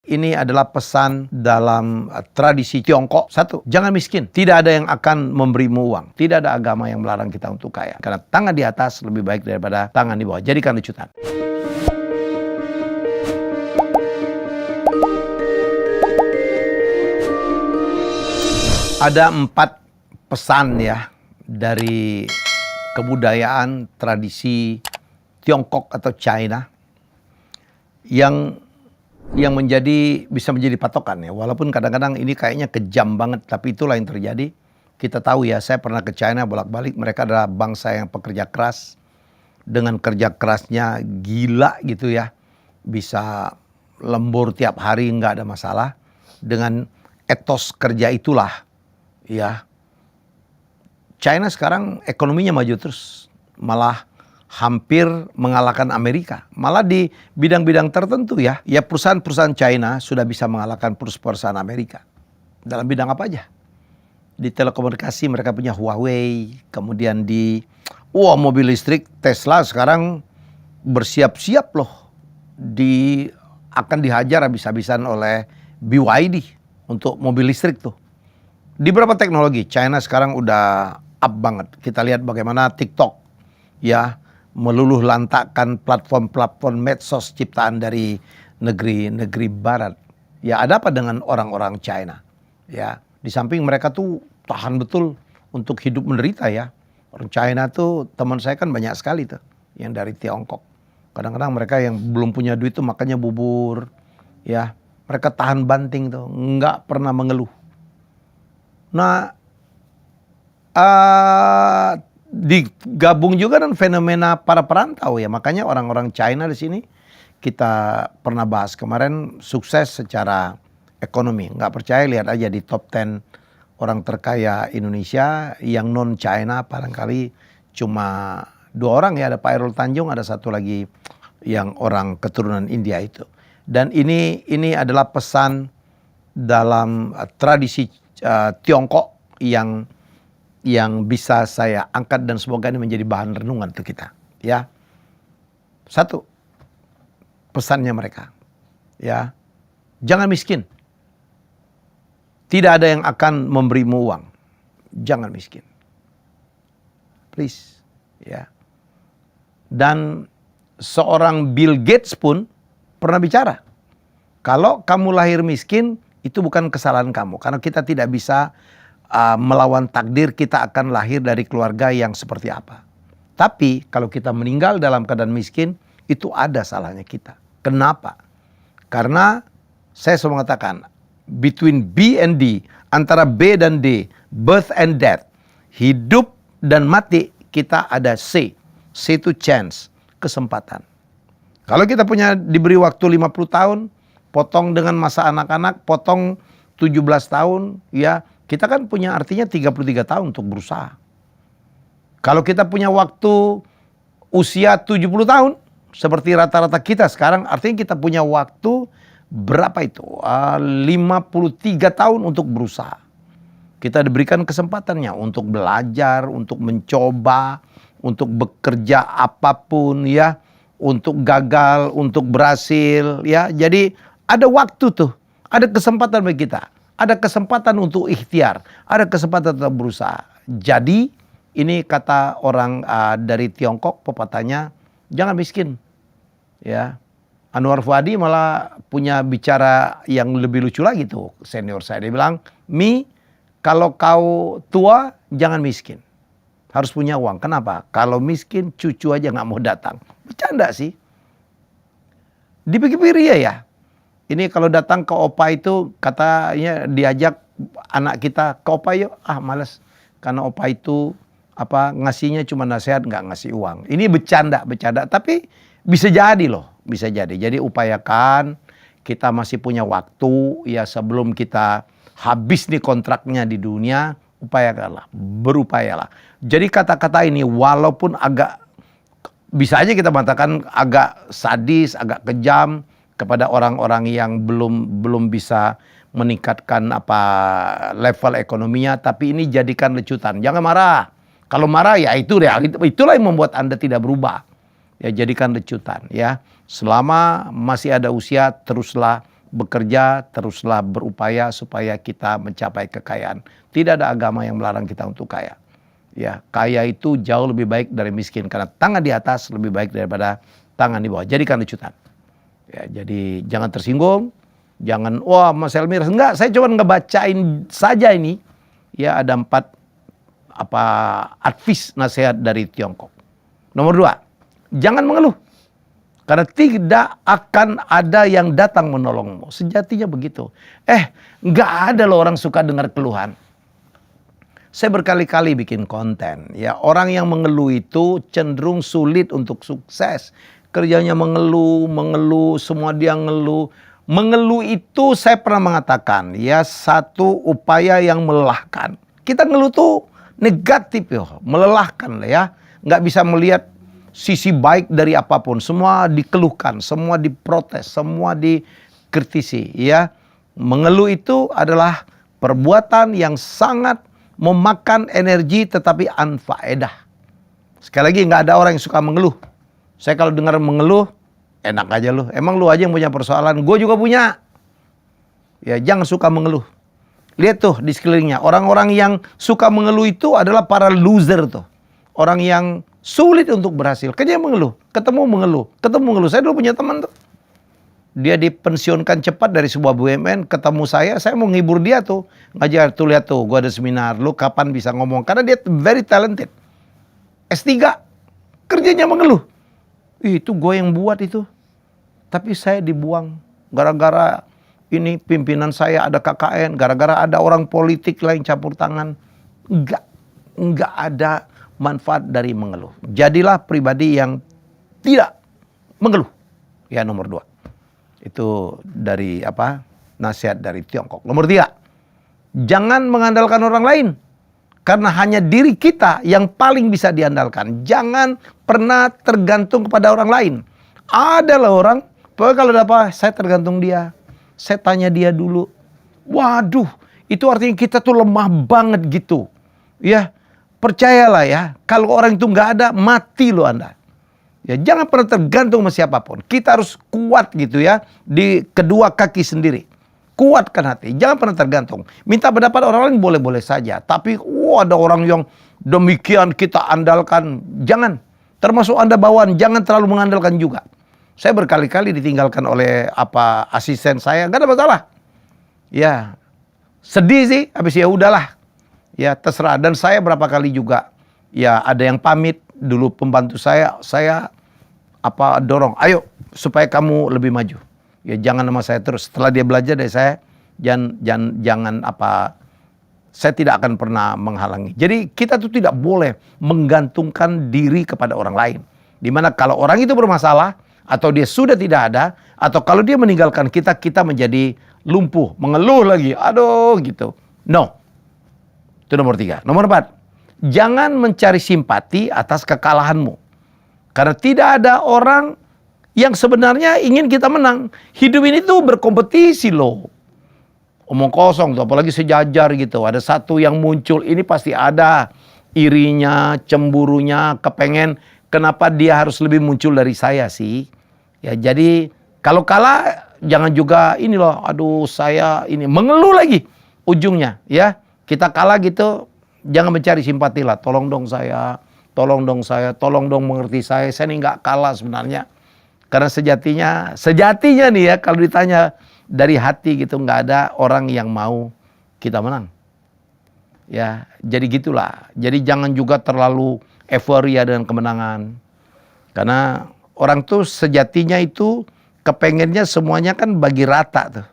ini adalah pesan dalam tradisi Tiongkok. Satu, jangan miskin. Tidak ada yang akan memberimu uang. Tidak ada agama yang melarang kita untuk kaya. Karena tangan di atas lebih baik daripada tangan di bawah. Jadikan lecutan. Ada 4 pesan ya dari kebudayaan tradisi Tiongkok atau China yang bisa menjadi patokan ya. Walaupun kadang-kadang ini kayaknya kejam banget, tapi itulah yang terjadi. Kita tahu ya, saya pernah ke China bolak-balik. Mereka adalah bangsa yang pekerja keras. Dengan kerja kerasnya gila gitu ya. Bisa lembur tiap hari nggak ada masalah. Dengan etos kerja itulah ya. China sekarang ekonominya maju terus. Malah hampir mengalahkan Amerika. Malah di bidang-bidang tertentu ya. Ya perusahaan-perusahaan China sudah bisa mengalahkan perusahaan Amerika. Dalam bidang apa aja? Di telekomunikasi mereka punya Huawei. Kemudian di mobil listrik Tesla sekarang bersiap-siap loh. Akan dihajar habis-habisan oleh BYD untuk mobil listrik tuh. Di beberapa teknologi China sekarang udah up banget. Kita lihat bagaimana TikTok ya meluluh lantakkan platform-platform medsos ciptaan dari negeri-negeri barat. Ya ada apa dengan orang-orang China? Ya di samping mereka tuh tahan betul untuk hidup menderita ya. Orang China tuh teman saya kan banyak sekali tuh yang dari Tiongkok. Kadang-kadang mereka yang belum punya duit tuh makannya bubur. Ya mereka tahan banting tuh, nggak pernah mengeluh. Nah digabung juga dengan fenomena para perantau ya. Makanya orang-orang China di sini kita pernah bahas kemarin sukses secara ekonomi. Nggak percaya lihat aja di top 10 orang terkaya Indonesia yang non China barangkali cuma 2 orang ya. Ada Pak Hairul Tanjung, ada satu lagi yang orang keturunan India itu. Dan ini adalah pesan dalam tradisi Tiongkok yang bisa saya angkat dan semoga ini menjadi bahan renungan untuk kita ya. Satu, pesannya mereka ya, jangan miskin. Tidak ada yang akan memberimu uang. Jangan miskin. Please ya. Dan seorang Bill Gates pun pernah bicara, kalau kamu lahir miskin itu bukan kesalahan kamu, karena kita tidak bisa melawan takdir kita akan lahir dari keluarga yang seperti apa. Tapi kalau kita meninggal dalam keadaan miskin, itu ada salahnya kita. Kenapa? Karena saya selalu mengatakan, between B and D, antara B dan D, birth and death, hidup dan mati, kita ada C. C itu chance, kesempatan. Kalau kita diberi waktu 50 tahun, potong dengan masa anak-anak, potong 17 tahun, ya kita kan punya artinya 33 tahun untuk berusaha. Kalau kita punya waktu usia 70 tahun, seperti rata-rata kita sekarang, artinya kita punya waktu berapa itu? 53 tahun untuk berusaha. Kita diberikan kesempatannya untuk belajar, untuk mencoba, untuk bekerja apapun ya, untuk gagal, untuk berhasil ya. Jadi ada waktu tuh, ada kesempatan bagi kita. Ada kesempatan untuk ikhtiar, ada kesempatan untuk berusaha. Jadi ini kata orang dari Tiongkok, pepatahnya jangan miskin. Ya, Anwar Fuadi malah punya bicara yang lebih lucu lagi tuh senior saya. Dia bilang, Mi, kalau kau tua jangan miskin, harus punya uang. Kenapa? Kalau miskin cucu aja nggak mau datang. Bercanda sih. Dipikir-pikir ya. Ini kalau datang ke opa itu katanya diajak anak kita ke opa yuk, malas. Karena opa itu ngasihnya cuma nasihat, nggak ngasih uang. Ini bercanda, tapi bisa jadi loh, bisa jadi. Jadi upayakan kita masih punya waktu ya sebelum kita habis nih kontraknya di dunia, upayakanlah, berupayalah. Jadi kata-kata ini walaupun agak bisa aja kita mengatakan agak sadis, agak kejam kepada orang-orang yang belum bisa meningkatkan level ekonominya, tapi ini jadikan lecutan. Jangan marah. Kalau marah ya itu realitas, itulah yang membuat Anda tidak berubah. Ya jadikan lecutan ya. Selama masih ada usia teruslah bekerja, teruslah berupaya supaya kita mencapai kekayaan. Tidak ada agama yang melarang kita untuk kaya. Ya, kaya itu jauh lebih baik dari miskin karena tangan di atas lebih baik daripada tangan di bawah. Jadikan lecutan. Ya, jadi jangan tersinggung, jangan wah Mas Elmir, enggak, saya cuma ngebacain saja ini. Ya, ada 4 advice nasihat dari Tiongkok. Nomor 2, jangan mengeluh. Karena tidak akan ada yang datang menolongmu. Sejatinya begitu. Nggak ada loh orang suka dengar keluhan. Saya berkali-kali bikin konten. Ya, orang yang mengeluh itu cenderung sulit untuk sukses. Kerjanya mengeluh, semua dia ngeluh. Mengeluh itu saya pernah mengatakan, ya, satu upaya yang melelahkan. Kita ngeluh tuh negatif ya, melelahkan lah ya. Nggak bisa melihat sisi baik dari apapun. Semua dikeluhkan, semua diprotes, semua dikritisi. Ya, mengeluh itu adalah perbuatan yang sangat memakan energi tetapi anfaedah. Sekali lagi, nggak ada orang yang suka mengeluh. Saya kalau dengar mengeluh, enak aja lu. Emang lu aja yang punya persoalan, gue juga punya. Ya, jangan suka mengeluh. Lihat tuh di sekelilingnya, orang-orang yang suka mengeluh itu adalah para loser tuh. Orang yang sulit untuk berhasil. Kerja mengeluh, ketemu mengeluh. Saya dulu punya teman tuh. Dia dipensiunkan cepat dari sebuah BUMN, ketemu saya mau nghibur dia tuh. Ngajar, tuh lihat tuh, gua ada seminar, lu kapan bisa ngomong. Karena dia very talented. S3, kerjanya mengeluh. Itu gue yang buat itu. Tapi saya dibuang. Gara-gara ini pimpinan saya ada KKN, gara-gara ada orang politik lain campur tangan. Enggak ada manfaat dari mengeluh. Jadilah pribadi yang tidak mengeluh. Ya, nomor 2. Itu dari nasihat dari Tiongkok. Nomor 3, jangan mengandalkan orang lain. Karena hanya diri kita yang paling bisa diandalkan. Jangan pernah tergantung kepada orang lain. Adalah orang, pokoknya kalau ada apa, saya tergantung dia. Saya tanya dia dulu. Waduh, itu artinya kita tuh lemah banget gitu. Ya, percayalah ya, kalau orang itu nggak ada, mati loh Anda. Ya, jangan pernah tergantung sama siapapun. Kita harus kuat gitu ya, di kedua kaki sendiri. Kuatkan hati, jangan pernah tergantung. Minta pendapat orang lain boleh-boleh saja. Tapi ada orang yang demikian kita andalkan. Jangan. Termasuk Anda bawaan, jangan terlalu mengandalkan juga. Saya berkali-kali ditinggalkan oleh asisten saya, nggak ada masalah. Ya, sedih sih, habis ya udahlah. Ya, terserah. Dan saya berapa kali juga, ya ada yang pamit dulu pembantu saya dorong, ayo supaya kamu lebih maju. Ya, jangan sama saya terus. Setelah dia belajar dari saya, jangan saya tidak akan pernah menghalangi. Jadi kita tuh tidak boleh menggantungkan diri kepada orang lain. Dimana kalau orang itu bermasalah, atau dia sudah tidak ada, atau kalau dia meninggalkan kita menjadi lumpuh, mengeluh lagi, aduh gitu. No. Itu nomor 3. Nomor 4, jangan mencari simpati atas kekalahanmu. Karena tidak ada orang yang sebenarnya ingin kita menang. Hidup ini tuh berkompetisi loh. Omong kosong tuh, apalagi sejajar gitu. Ada satu yang muncul, ini pasti ada irinya, cemburunya, kepengen kenapa dia harus lebih muncul dari saya sih. Ya, jadi kalau kalah jangan juga ini loh, aduh saya ini mengeluh lagi ujungnya ya. Kita kalah gitu, jangan mencari simpati lah. Tolong dong saya, tolong dong mengerti saya ini nggak kalah sebenarnya. Karena sejatinya nih ya, kalau ditanya dari hati gitu, nggak ada orang yang mau kita menang. Ya, jadi gitulah. Jadi jangan juga terlalu euforia dengan kemenangan. Karena orang tuh sejatinya itu kepengennya semuanya kan bagi rata tuh.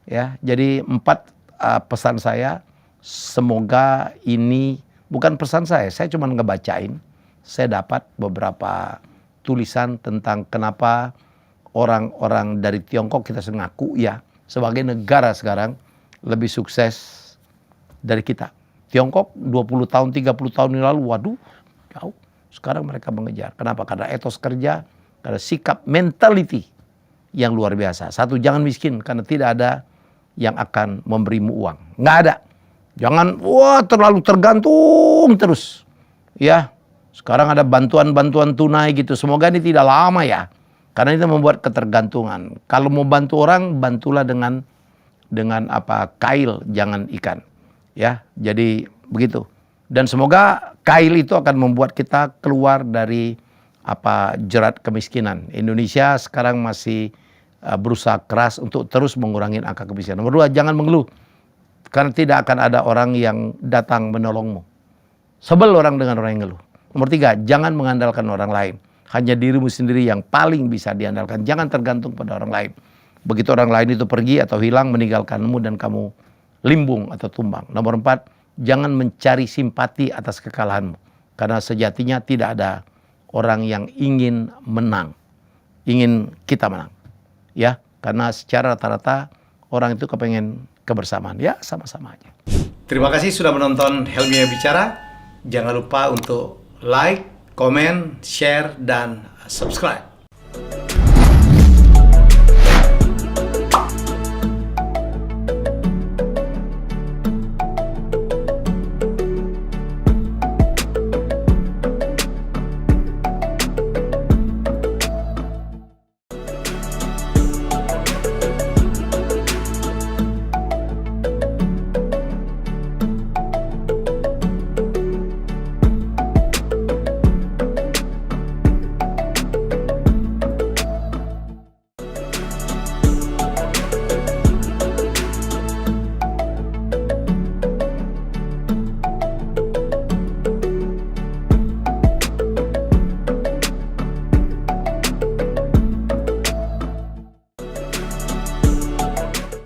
Ya, jadi 4 pesan saya. Semoga ini bukan pesan saya cuma ngebacain. Saya dapat beberapa tulisan tentang kenapa orang-orang dari Tiongkok kita ngaku ya sebagai negara sekarang lebih sukses dari kita. Tiongkok 20 tahun, 30 tahun yang lalu, waduh, jauh. Sekarang mereka mengejar. Kenapa? Karena etos kerja, karena sikap mentality yang luar biasa. 1, jangan miskin karena tidak ada yang akan memberimu uang. Nggak ada. Jangan terlalu tergantung terus. Ya, sekarang ada bantuan-bantuan tunai gitu. Semoga ini tidak lama ya. Karena itu membuat ketergantungan. Kalau mau bantu orang, bantulah dengan kail, jangan ikan. Ya, jadi begitu. Dan semoga kail itu akan membuat kita keluar dari jerat kemiskinan. Indonesia sekarang masih berusaha keras untuk terus mengurangi angka kemiskinan. Nomor 2, jangan mengeluh. Karena tidak akan ada orang yang datang menolongmu. Sebel orang dengan orang yang ngeluh. Nomor 3, jangan mengandalkan orang lain. Hanya dirimu sendiri yang paling bisa diandalkan. Jangan tergantung pada orang lain. Begitu orang lain itu pergi atau hilang, meninggalkanmu dan kamu limbung atau tumbang. Nomor 4, jangan mencari simpati atas kekalahanmu. Karena sejatinya tidak ada orang yang ingin menang. Ingin kita menang. Ya, karena secara rata-rata orang itu kepengen kebersamaan. Ya, sama-sama aja. Terima kasih sudah menonton Helmi Bicara. Jangan lupa untuk like, komen, share, dan subscribe.